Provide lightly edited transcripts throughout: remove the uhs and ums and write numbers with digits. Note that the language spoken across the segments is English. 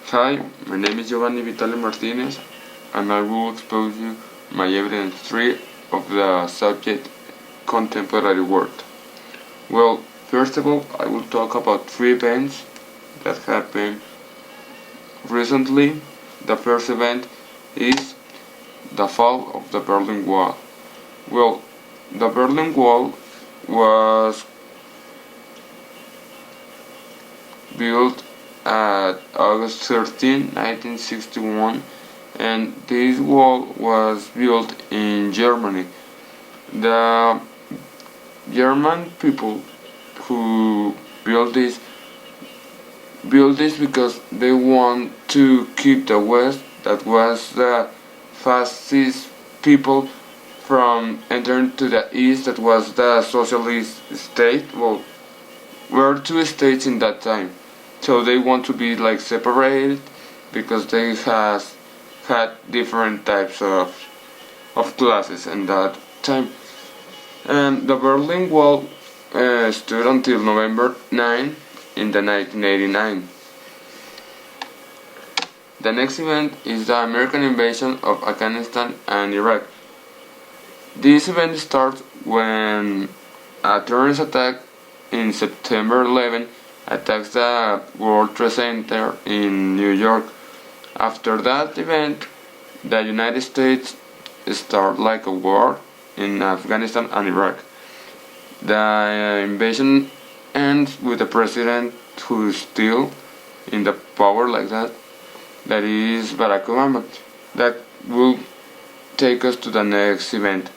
Hi, my name is Giovanni Vitale Martinez, and I will expose you my evidence 3 of the subject contemporary world. Well, first of all, I will talk about 3 events that happened recently. The first event is the fall of the Berlin Wall. Well, the Berlin Wall was built at August 13, 1961, and this wall was built in Germany. The German people who built this because they want to keep the West, that was the fascist people, from entering to the East, that was the socialist state. Well, were two states in that time, so they want to be like separated because they had different types of classes in that time. And the Berlin Wall stood until November 9 in the 1989. The next event is the American invasion of Afghanistan and Iraq. This event starts when a terrorist attack in September 11 attacks the World Trade Center in New York. After that event, the United States started like a war in Afghanistan and Iraq. The invasion ends with a president who is still in the power like that. That is Barack Obama. That will take us to the next event.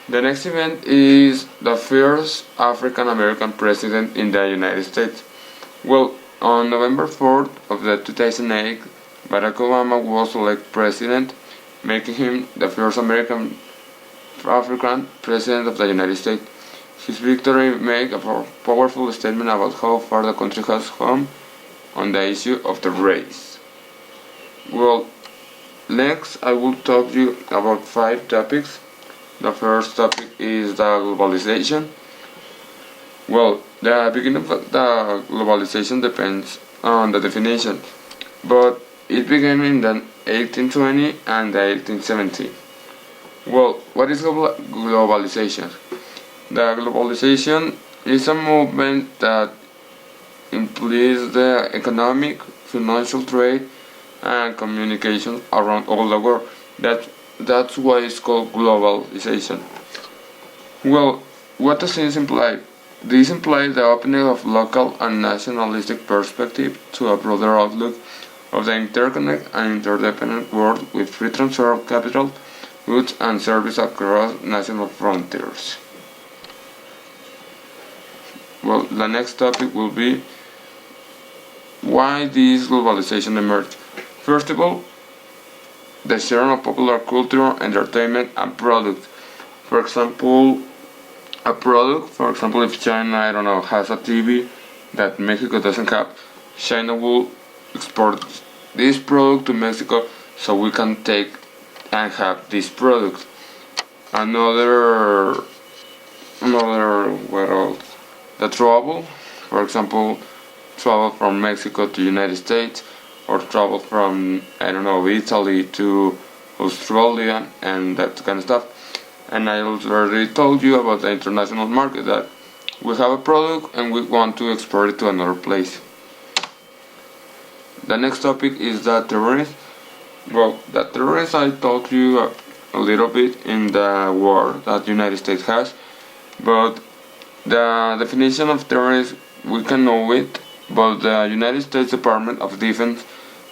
The next event is the first African American president in the United States. Well, on November 4th of the 2008, Barack Obama was elected president, making him the first African president of the United States. His victory made a powerful statement about how far the country has come on the issue of the race. Well, next I will talk to you about 5 topics. The first topic is the globalization. Well, the beginning of the globalization depends on the definition, but it began in the 1820 and the 1870. Well, what is globalization? The globalization is a movement that implies the economic, financial trade, and communication around all the world. That's why it's called globalization. Well, what does this imply? This implies the opening of local and nationalistic perspective to a broader outlook of the interconnected and interdependent world with free transfer of capital, goods and services across national frontiers. Well, the next topic will be why this globalization emerged. First of all, the sharing of popular culture, entertainment, and products. For example, if China, I don't know, has a TV that Mexico doesn't have, China will export this product to Mexico so we can take and have this product. Another, what else? The travel, for example, travel from Mexico to United States, or travel from, I don't know, Italy to Australia and that kind of stuff. And I already told you about the international market, that we have a product and we want to export it to another place. The next topic is the terrorists. Well, the terrorists, I told you a little bit in the war that the United States has, but the definition of terrorists, we can know it, but the United States Department of Defense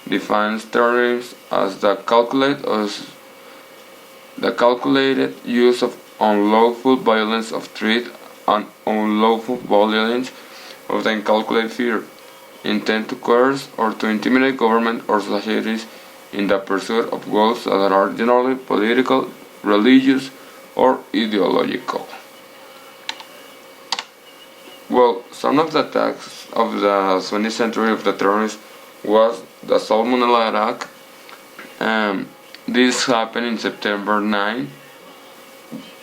defines terrorism as the calculated use of unlawful violence of threat and unlawful violence of the incalculate fear, intent to coerce or to intimidate government or societies in the pursuit of goals that are generally political, religious, or ideological. Well, some of the attacks of the 20th century of the terrorists was the Salmonella attack. This happened in September 9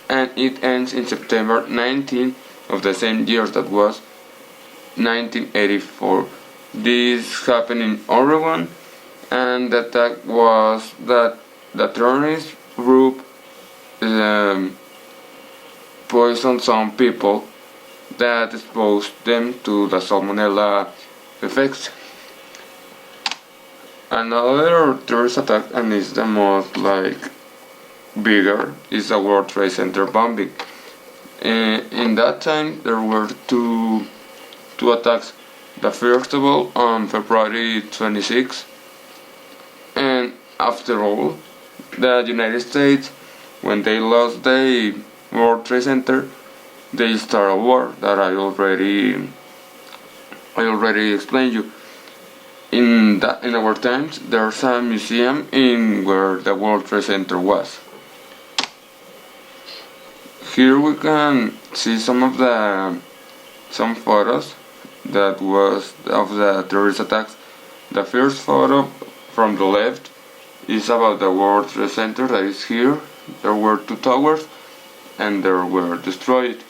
and it ends in September 19 of the same year, that was 1984. This happened in Oregon, and the attack was that the terrorist group poisoned some people that exposed them to the salmonella effects. Another terrorist attack, and is the most bigger, is the World Trade Center bombing. In that time there were two attacks. The first of all on February 26, and after all, the United States, when they lost the World Trade Center, they started a war that I already explained you. In our times, there's a museum in where the World Trade Center was. Here we can see some photos that was of the terrorist attacks. The first photo from the left is about the World Trade Center that is here. There were two towers and they were destroyed.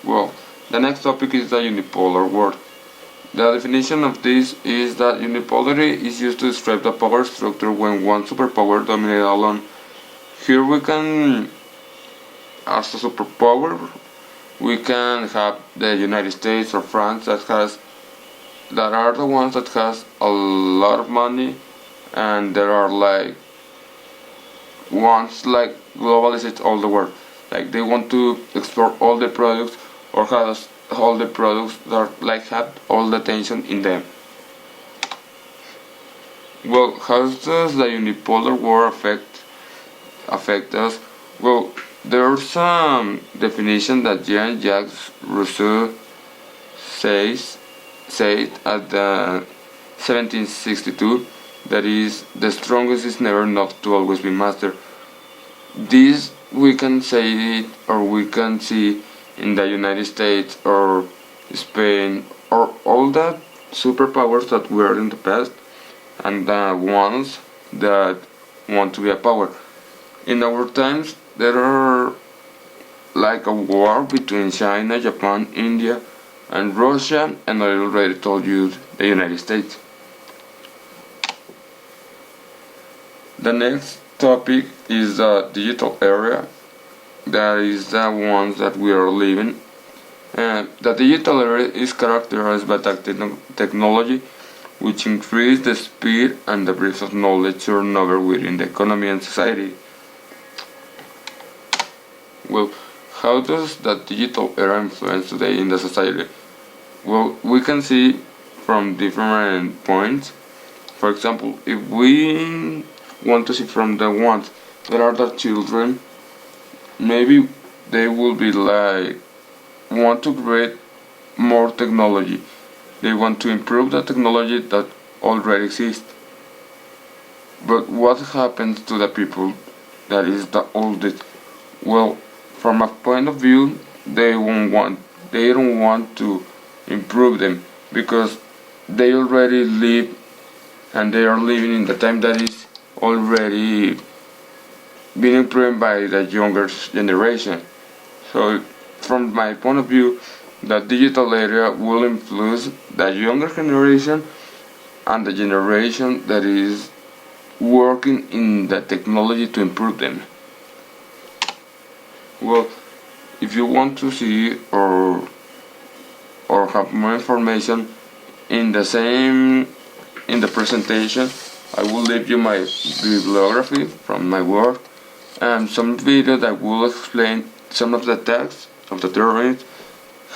Well, the next topic is the unipolar world. The definition of this is that unipolarity is used to describe the power structure when one superpower dominates alone. Here we can, as a superpower, we can have the United States or France that are the ones that has a lot of money, and there are ones globalize all the world. They want to export all the products or has all the products that have all the attention in them. Well, how does the unipolar world affect us? Well, there's some definition that Jean-Jacques Rousseau said at the 1762, that is, the strongest is never enough to always be master. This we can say it, or we can see in the United States or Spain or all the superpowers that were in the past, and the ones that want to be a power. In our times, there are a war between China, Japan, India, and Russia, and I already told you the United States. The next topic is the digital era. That is the ones that we are living. The digital era is characterized by technology which increase the speed and the breadth of knowledge turnover within the economy and society. Well, how does the digital era influence today in the society? Well, we can see from different points. For example, if we want to see from the ones that are the children, maybe they will be want to create more technology. They want to improve the technology that already exists. But what happens to the people that is the oldest? Well, from a point of view, they don't want to improve them, because they already live, and they are living in the time that is already being improved by the younger generation. So from my point of view, the digital era will influence the younger generation and the generation that is working in the technology to improve them. Well, if you want to see or have more information in the presentation, I will leave you my bibliography from my work and some video that will explain some of the texts of the terrorists,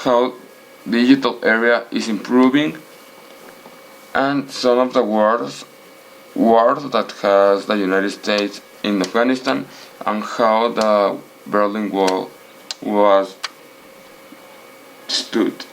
how digital area is improving, and some of the wars that has the United States in Afghanistan, and how the Berlin Wall was stood.